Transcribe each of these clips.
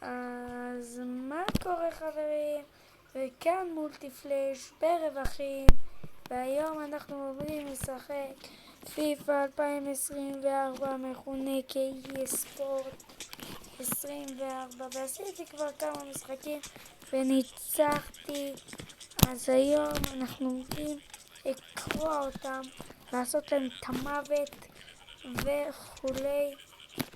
אז מה קורה חברים? וכאן מולטיפלש ברווחים, והיום אנחנו עומדים לשחק פיפא 2024 מכונה כאי ספורט 24, ועשיתי כבר כמה משחקים וניצחתי. אז היום אנחנו עומדים לקרוא אותם, לעשות להם את המוות וכולי.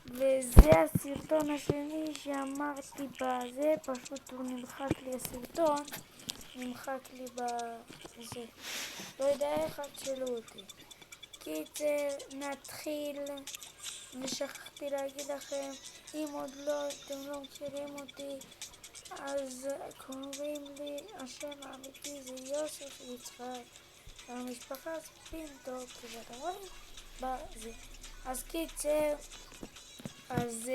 וזה הסרטון השני שאמרתי בזה, פשוט הוא נמחק לי הסרטון, נמחק לי בזה, לא יודע איך, אל תשאלו אותי. קיצר, נתחיל. ושכחתי להגיד לכם, אם עוד לא, אתם לא מכירים אותי, אז קוראים לי, השם האמיתי זה יוסף יצחק, והמשפחה זה פינטו, כי אתם רואים בזה. אז קיצר, אז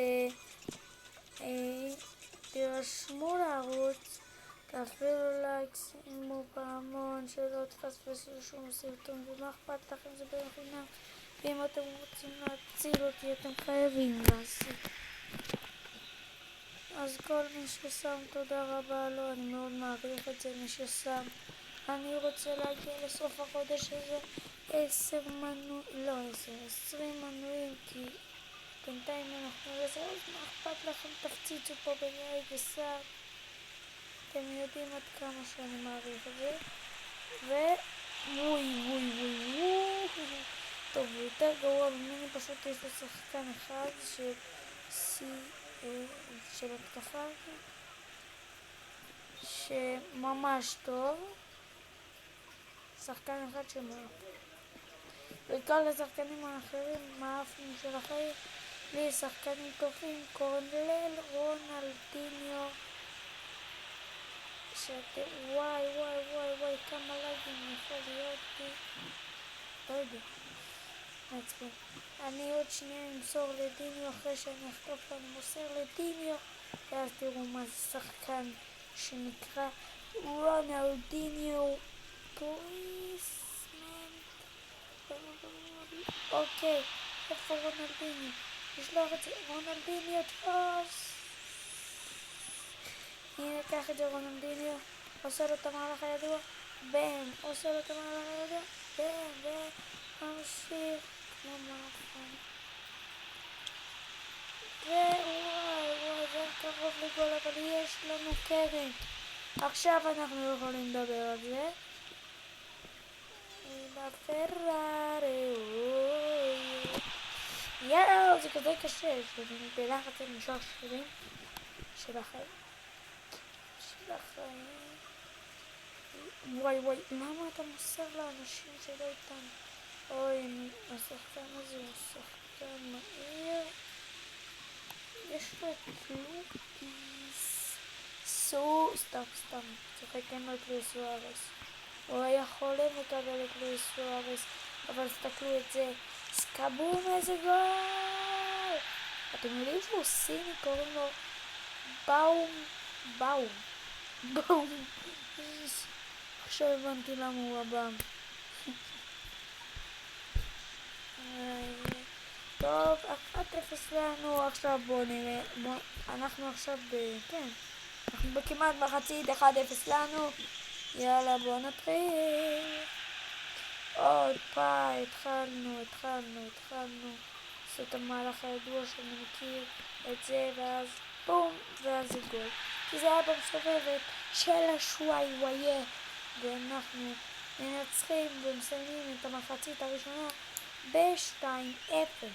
תירשמו לערוץ, תפעילו לייק, שימו פעמון, שלא תפספסו שום סרטון, ומה אכפת לכם, זה בחינם. ואם אתם רוצים להציל אותי, אתם חייבים לעשות. אז כל מי ששם, תודה רבה לו, אני מאוד מעריך את זה, מי ששם. אני רוצה להגיע לסוף החודש הזה 20 מנויים, כי בינתיים אנחנו לזה, אז מה אכפת לכם, תפציצו פה בלייק וסאב, אתם יודעים עד כמה שאני מעריך את זה. טוב, הוא יותר גרוע ממני, פשוט יש לו שחקן אחד של התקפה שממש טוב, שחקן אחד שמאוד, וכל השחקנים האחרים מאפנים של החיים. לי שחקנים טובים, כולל רונלדיניו, שאתם וואי כמה לגים יכול להיות לי, לא יודע, מעצבן. אני עוד שנייה אמסור לדיניו, אחרי שאני אחטוף אני מוסר לדיניו, ואז תראו מה זה שחקן שנקרא רונלדיניו פליסמנט. אוקיי, איפה רונלדיניו? לשלוח את זה, רונלדיניו תפוס. הנה, קח את זה רונלדיניו, עושה לו את המהלך הידוע, בם, עושה לו את המהלך הידוע, בם, וממשיך כמו מאפן. וואי, זה קרוב לגול, אבל יש לנו קרן. עכשיו אנחנו יכולים לדבר על זה. בפרארי, יאו, זה כזה קשה, שאני בלחץ למשוך שירים של החיים. וואי, למה אתה מוסר לאנשים שלא איתנו? אוי, השחקן הזה הוא שחקן מהיר. יש לו את לוקיס סתם צוחקים את לואיס סוארס. הוא היה חולם לקבל את לואיס סוארס, אבל תסתכלו את זה, סקבום, איזה גול! אתם יודעים שהוא סיני, קוראים לו באום. עכשיו הבנתי למה הוא הבא. טוב, 1-0 לנו. עכשיו בואו נראה, אנחנו עכשיו אנחנו בכמעט מחצית, 1-0 לנו. יאללה, בואו נתחיל. עוד פעם, התחלנו לעשות המהלך הידוע שאני מכיר את זה, ואז בום, ואז זה גול, כי זה היה במסובבת של השוואי, ואנחנו מנצחים ומסיימים את המחצית הראשונה ב-2-0.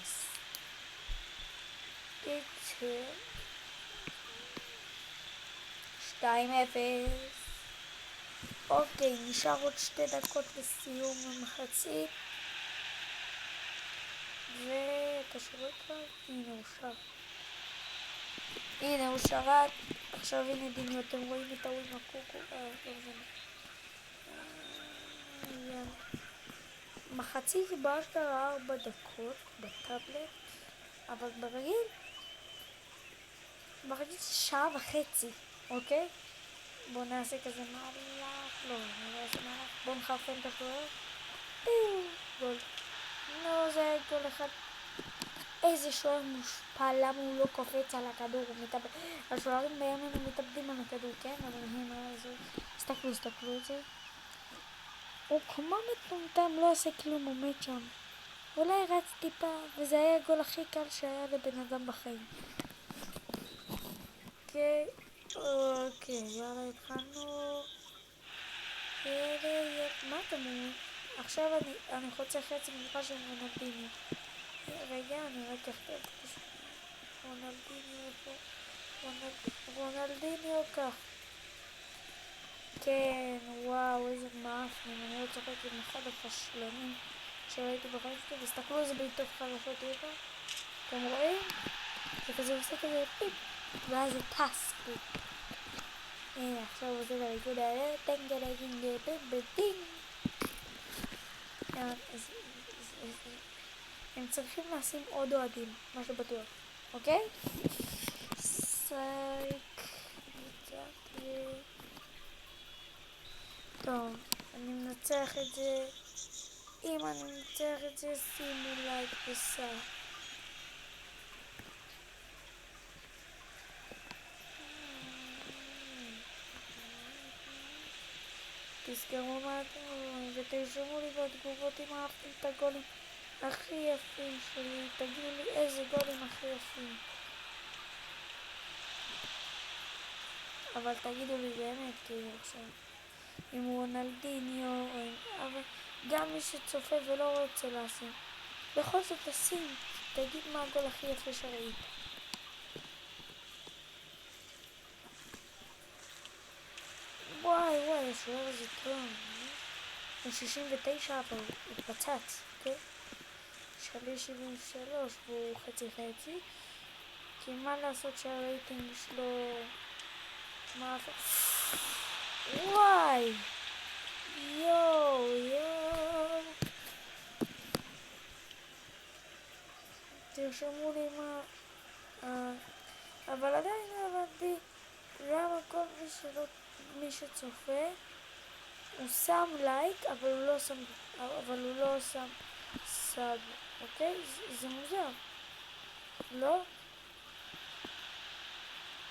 קיצר 2-0. אוקיי, נשאר עוד 2 דקות לסיום המחצית, ואתה שורק כבר? הנה הוא שרק. עכשיו הנה דיניו, אתם רואים את ההוא עם הקוקו, מחצית באשכרה 4 דקות בטאבלט, אבל ברגיל זה שעה וחצי, אוקיי? בואו נעשה כזה מהלך, בואו נחרפן את השוער, גול. לא, זה היה גול אחד. איזה שוער מושפע, למה הוא לא קופץ על הכדור, השוערים בימינו מתאבדים על הכדור, כן? אבל הם מה לעשות, הסתכלו את זה, הוא כמו מטומטם, לא עושה כלום, עומד שם, אולי רץ טיפה, וזה היה הגול הכי קל שהיה לבן אדם בחיים. אוקיי, יאללה, התחלנו, מה אתם אומרים? עכשיו אני חוצה חצי ממך של רונלדיניו. רגע, אני רק אכתוב רונלדיניו איפה? רונלדיניו כך. כן, וואו, איזה מאפנים. אני לא צוחק עם אחד הפשלנים שראיתי בחיים שלי, וסתכלו איזה בעיטות חלשות יש פה. אתם רואים? זה כזה עושה כזה פיפ, ואז זה טס. הנה, עכשיו עושה את הריקוד האלה, טנגלה גינגלה בדינג. הם צריכים לשים עוד אוהדים, משהו בטוח, אוקיי? סייק, טוב, אני מנצח את זה. אם אני מנצח את זה, שימו לייק וסאב. תזכרו מה אתם אומרים ותרשמו לי בתגובות אם אהבתם את הגולים הכי יפים שלי. תגידו לי איזה גולים הכי יפים, אבל תגידו לי באמת, כאילו עכשיו אם הוא רונלדיניו או אם... אבל גם מי שצופה ולא רוצה לשים, בכל זאת תשים, תגיד מה הגול הכי יפה שראית. וואי, השוער הזה טוב, הוא 69 אבל הוא התפצץ, כן? שלי 73 והוא חצי, כי מה לעשות שהרייטינג שלו מה עשה? וואי, יואו, תרשמו לי מה, אבל עדיין הבנתי למה כל מי שצופה הוא שם לייק אבל הוא לא שם סאב, אוקיי? זה מוזר, לא?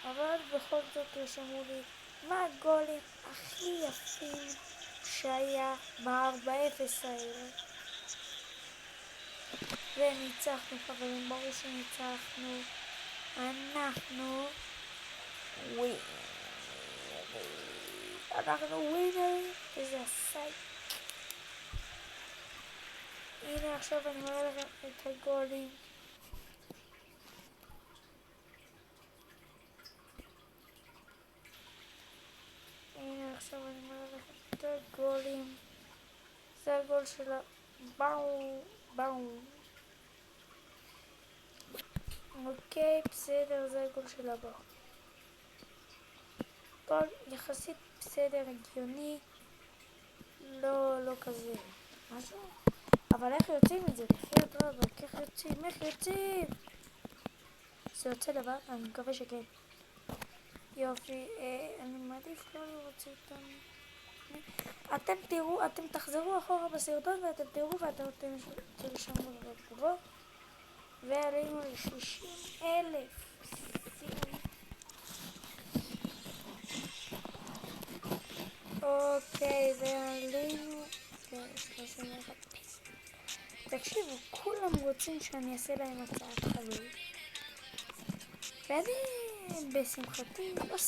אבל בכל זאת תרשמו לי מה הגולים הכי יפים שהיה ב-4-0 האלה. וניצחנו חברים, ברור שניצחנו, אנחנו ווינרים, איזה הסייט. הנה עכשיו אני מראה לכם את הגולים. זה הגול של הבאום. אוקיי, בסדר, זה הגול של הבאום. גול יחסית בסדר, הגיוני, לא כזה משהו, אבל איך יוצאים את זה? לחיות רב, איך יוצאים? זה יוצא דבר? אני מקווה שכן. יופי, אני מעדיף לא לראות אותם. אתם תראו, אתם תחזרו אחורה בסרטון ואתם תראו ואתם תרשמו בתגובות. ועלינו ל-60,000. אוקיי, ועלינו ל-31. תקשיבו, כולם רוצים שאני אעשה להם הצעת חברים, ואני בשמחתי עושה